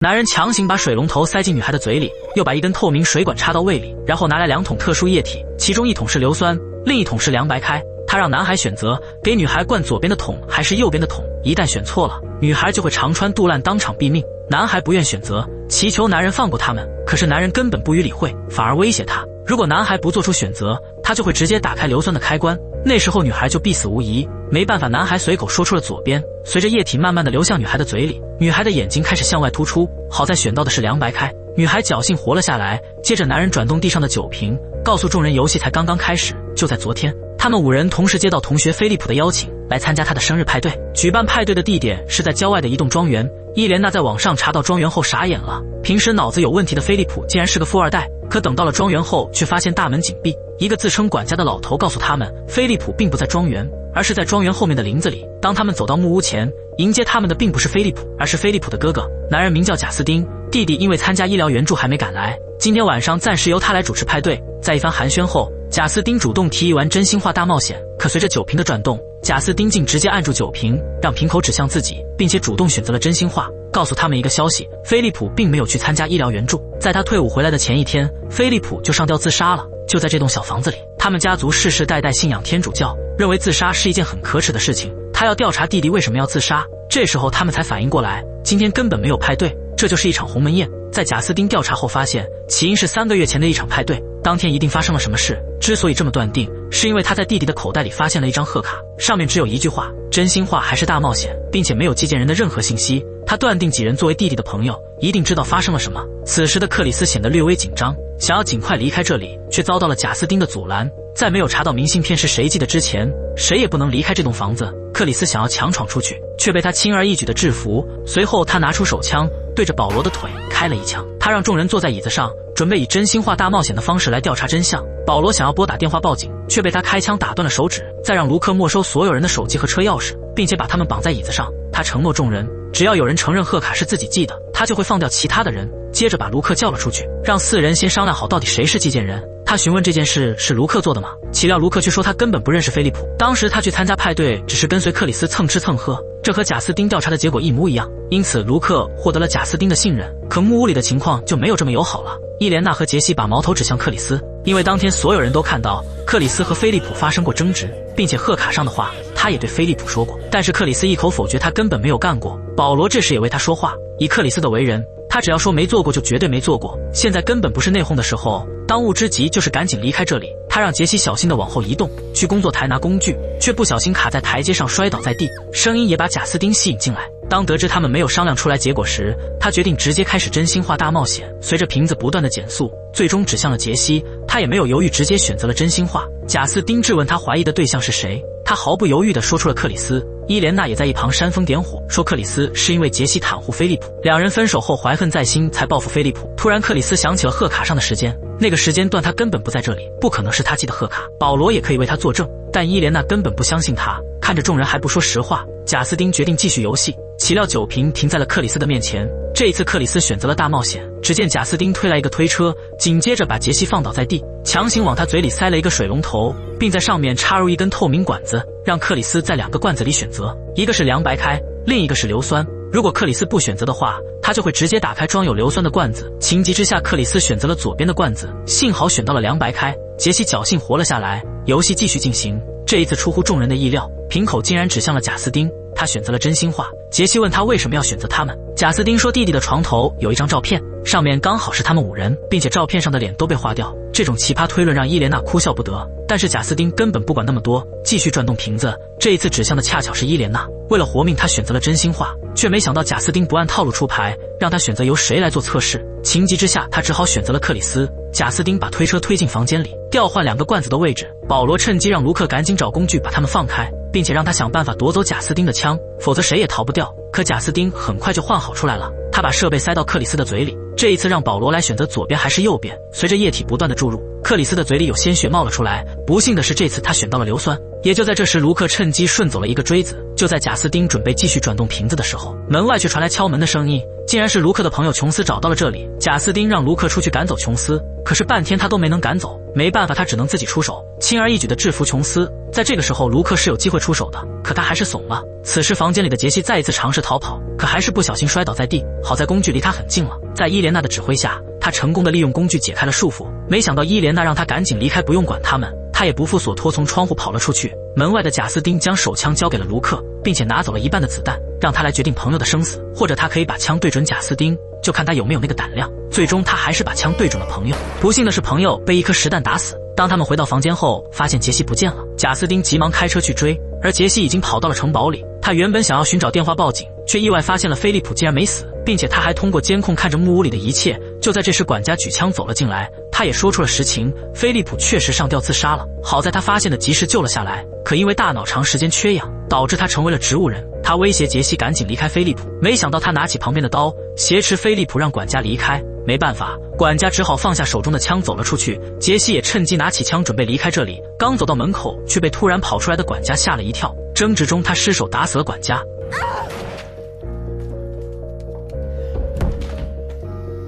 男人强行把水龙头塞进女孩的嘴里，又把一根透明水管插到胃里，然后拿来2桶特殊液体，其中1桶是硫酸，另1桶是凉白开。他让男孩选择给女孩灌左边的桶还是右边的桶，一旦选错了，女孩就会肠穿肚烂，当场毙命。男孩不愿选择，祈求男人放过他们，可是男人根本不予理会，反而威胁他，如果男孩不做出选择，他就会直接打开硫酸的开关，那时候女孩就必死无疑。没办法，男孩随口说出了左边，随着液体慢慢的流向女孩的嘴里，女孩的眼睛开始向外突出，好在选到的是凉白开，女孩侥幸活了下来。接着男人转动地上的酒瓶，告诉众人游戏才刚刚开始，就在昨天，他们5人同时接到同学菲利普的邀请，来参加他的生日派对。举办派对的地点是在郊外的一栋庄园。伊莲娜在网上查到庄园后傻眼了，平时脑子有问题的菲利普竟然是个富二代，可等到了庄园后却发现大门紧闭。一个自称管家的老头告诉他们，菲利普并不在庄园，而是在庄园后面的林子里。当他们走到木屋前，迎接他们的并不是菲利普，而是菲利普的哥哥，男人名叫贾斯汀，弟弟因为参加医疗援助还没赶来，今天晚上暂时由他来主持派对。在一番寒暄后，贾斯汀主动提议玩真心话大冒险，可随着酒瓶的转动，贾斯汀竟直接按住酒瓶，让瓶口指向自己，并且主动选择了真心话，告诉他们一个消息，菲利普并没有去参加医疗援助，在他退伍回来的前一天，菲利普就上吊自杀了。就在这栋小房子里，他们家族世世代代信仰天主教，认为自杀是一件很可耻的事情，他要调查弟弟为什么要自杀。这时候他们才反应过来，今天根本没有派对，这就是一场鸿门宴。在贾斯汀调查后发现，起因是3个月前的一场派对，当天一定发生了什么事。之所以这么断定，是因为他在弟弟的口袋里发现了一张贺卡，上面只有一句话，真心话还是大冒险，并且没有寄件人的任何信息。他断定几人作为弟弟的朋友，一定知道发生了什么。此时的克里斯显得略微紧张，想要尽快离开这里，却遭到了贾斯汀的阻拦。在没有查到明信片是谁寄的之前，谁也不能离开这栋房子。克里斯想要强闯出去，却被他轻而易举的制服。随后他拿出手枪，对着保罗的腿开了一枪。他让众人坐在椅子上，准备以真心话大冒险的方式来调查真相。保罗想要拨打电话报警，却被他开枪打断了手指，再让卢克没收所有人的手机和车钥匙，并且把他们绑在椅子上。他承诺众人，只要有人承认贺卡是自己寄的，他就会放掉其他的人。接着把卢克叫了出去，让4人先商量好到底谁是寄件人。他询问这件事是卢克做的吗？岂料卢克却说他根本不认识菲利普，当时他去参加派对只是跟随克里斯蹭吃蹭喝，这和贾斯汀调查的结果一模一样。因此卢克获得了贾斯汀的信任。可木屋里的情况就没有这么友好了。伊莲娜和杰西把矛头指向克里斯，因为当天所有人都看到克里斯和菲利普发生过争执，并且贺卡上的话他也对菲利普说过，但是克里斯一口否决，他根本没有干过。保罗这时也为他说话，以克里斯的为人，他只要说没做过就绝对没做过，现在根本不是内讧的时候，当务之急就是赶紧离开这里。他让杰西小心地往后移动，去工作台拿工具，却不小心卡在台阶上摔倒在地，声音也把贾斯汀吸引进来。当得知他们没有商量出来结果时，他决定直接开始真心话大冒险。随着瓶子不断的减速，最终指向了杰西，他也没有犹豫，直接选择了真心话。贾斯汀质问他怀疑的对象是谁，他毫不犹豫地说出了克里斯。伊莲娜也在一旁煽风点火，说克里斯是因为杰西袒护菲利普，两人分手后怀恨在心才报复菲利普。突然克里斯想起了贺卡上的时间，那个时间段他根本不在这里，不可能是他寄的贺卡。保罗也可以为他作证，但伊莲娜根本不相信他。看着众人还不说实话，贾斯汀决定继续游戏。岂料酒瓶停在了克里斯的面前，这一次克里斯选择了大冒险。只见贾斯汀推来一个推车，紧接着把杰西放倒在地，强行往他嘴里塞了一个水龙头，并在上面插入一根透明管子，让克里斯在2个罐子里选择，一个是凉白开，另一个是硫酸。如果克里斯不选择的话，他就会直接打开装有硫酸的罐子。情急之下，克里斯选择了左边的罐子，幸好选到了凉白开，杰西侥幸活了下来。游戏继续进行，这一次出乎众人的意料，瓶口竟然指向了贾斯汀，他选择了真心话。杰西问他为什么要选择他们，贾斯汀说弟弟的床头有一张照片，上面刚好是他们5人，并且照片上的脸都被划掉。这种奇葩推论让伊莲娜哭笑不得，但是贾斯汀根本不管那么多，继续转动瓶子。这一次指向的恰巧是伊莲娜，为了活命他选择了真心话，却没想到贾斯汀不按套路出牌，让他选择由谁来做测试。情急之下，他只好选择了克里斯。贾斯汀把推车推进房间里，调换2个罐子的位置。保罗趁机让卢克赶紧找工具把他们放开，并且让他想办法夺走贾斯汀的枪，否则谁也逃不掉。可贾斯汀很快就换好出来了，他把设备塞到克里斯的嘴里，这一次让保罗来选择左边还是右边。随着液体不断的注入，克里斯的嘴里有鲜血冒了出来，不幸的是这次他选到了硫酸。也就在这时，卢克趁机顺走了一个锥子，就在贾斯汀准备继续转动瓶子的时候，门外却传来敲门的声音，竟然是卢克的朋友琼斯找到了这里。贾斯汀让卢克出去赶走琼斯，可是半天他都没能赶走，没办法，他只能自己出手，轻而易举地制服琼斯。在这个时候，卢克是有机会出手的，可他还是怂了。此时房间里的杰西再一次尝试逃跑，可还是不小心摔倒在地，好在工具离他很近了。在伊莲娜的指挥下，他成功地利用工具解开了束缚，没想到伊莲娜让他赶紧离开，不用管他们。他也不负所托，从窗户跑了出去。门外的贾斯汀将手枪交给了卢克，并且拿走了一半的子弹，让他来决定朋友的生死，或者他可以把枪对准贾斯汀，就看他有没有那个胆量。最终他还是把枪对准了朋友，不幸的是朋友被一颗实弹打死。当他们回到房间后，发现杰西不见了，贾斯汀急忙开车去追，而杰西已经跑到了城堡里。他原本想要寻找电话报警，却意外发现了菲利普竟然没死，并且他还通过监控看着木屋里的一切。就在这时，管家举枪走了进来，他也说出了实情，菲利普确实上吊自杀了。好在他发现的及时救了下来，可因为大脑长时间缺氧，导致他成为了植物人。他威胁杰西赶紧离开菲利普，没想到他拿起旁边的刀挟持菲利普，让管家离开。没办法，管家只好放下手中的枪走了出去。杰西也趁机拿起枪准备离开这里，刚走到门口，却被突然跑出来的管家吓了一跳。争执中，他失手打死了管家。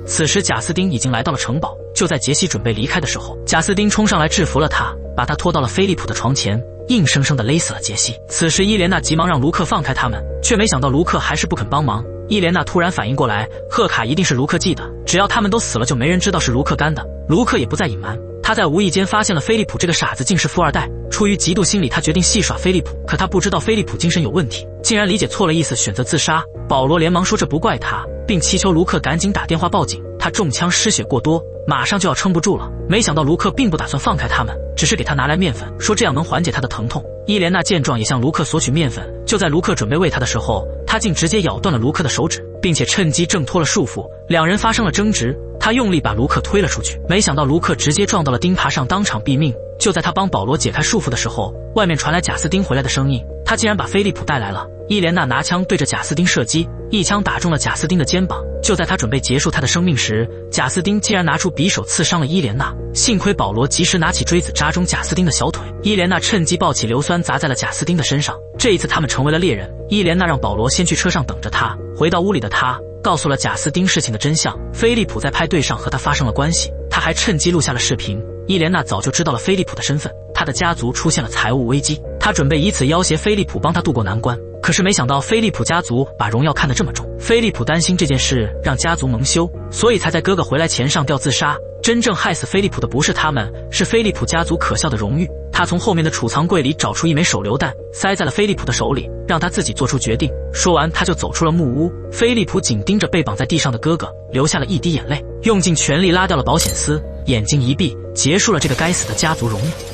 此时贾斯汀已经来到了城堡，就在杰西准备离开的时候，贾斯汀冲上来制服了他，把他拖到了菲利普的床前，硬生生地勒死了杰西。此时伊莲娜急忙让卢克放开他们，却没想到卢克还是不肯帮忙。伊莲娜突然反应过来，贺卡一定是卢克寄的，只要他们都死了，就没人知道是卢克干的。卢克也不再隐瞒，他在无意间发现了菲利普这个傻子竟是富二代，出于嫉妒心理，他决定戏耍菲利普。可他不知道菲利普精神有问题，竟然理解错了意思，选择自杀。保罗连忙说这不怪他，并祈求卢克赶紧打电话报警。他中枪失血过多，马上就要撑不住了。没想到卢克并不打算放开他们，只是给他拿来面粉，说这样能缓解他的疼痛。伊莲娜见状也向卢克索取面粉，就在卢克准备喂他的时候，他竟直接咬断了卢克的手指，并且趁机挣脱了束缚，两人发生了争执。他用力把卢克推了出去，没想到卢克直接撞到了钉耙上，当场毙命。就在他帮保罗解开束缚的时候，外面传来贾斯汀回来的声音，他竟然把菲利普带来了。伊莲娜拿枪对着贾斯汀射击，一枪打中了贾斯汀的肩膀。就在他准备结束他的生命时，贾斯汀竟然拿出匕首刺伤了伊莲娜。幸亏保罗及时拿起锥子扎中贾斯汀的小腿，伊莲娜趁机抱起硫酸砸在了贾斯汀的身上。这一次他们成为了猎人。伊莲娜让保罗先去车上等着他，回到屋里的他告诉了贾斯汀事情的真相，菲利普在派对上和他发生了关系，他还趁机录下了视频。伊莲娜早就知道了菲利普的身份，他的家族出现了财务危机，他准备以此要挟菲利普帮他渡过难关。可是没想到菲利普家族把荣耀看得这么重，菲利普担心这件事让家族蒙羞，所以才在哥哥回来前上吊自杀。真正害死菲利普的不是他们，是菲利普家族可笑的荣誉。他从后面的储藏柜里找出一枚手榴弹，塞在了菲利普的手里，让他自己做出决定。说完他就走出了木屋。菲利普紧盯着被绑在地上的哥哥，流下了一滴眼泪，用尽全力拉掉了保险丝，眼睛一闭，结束了这个该死的家族荣誉。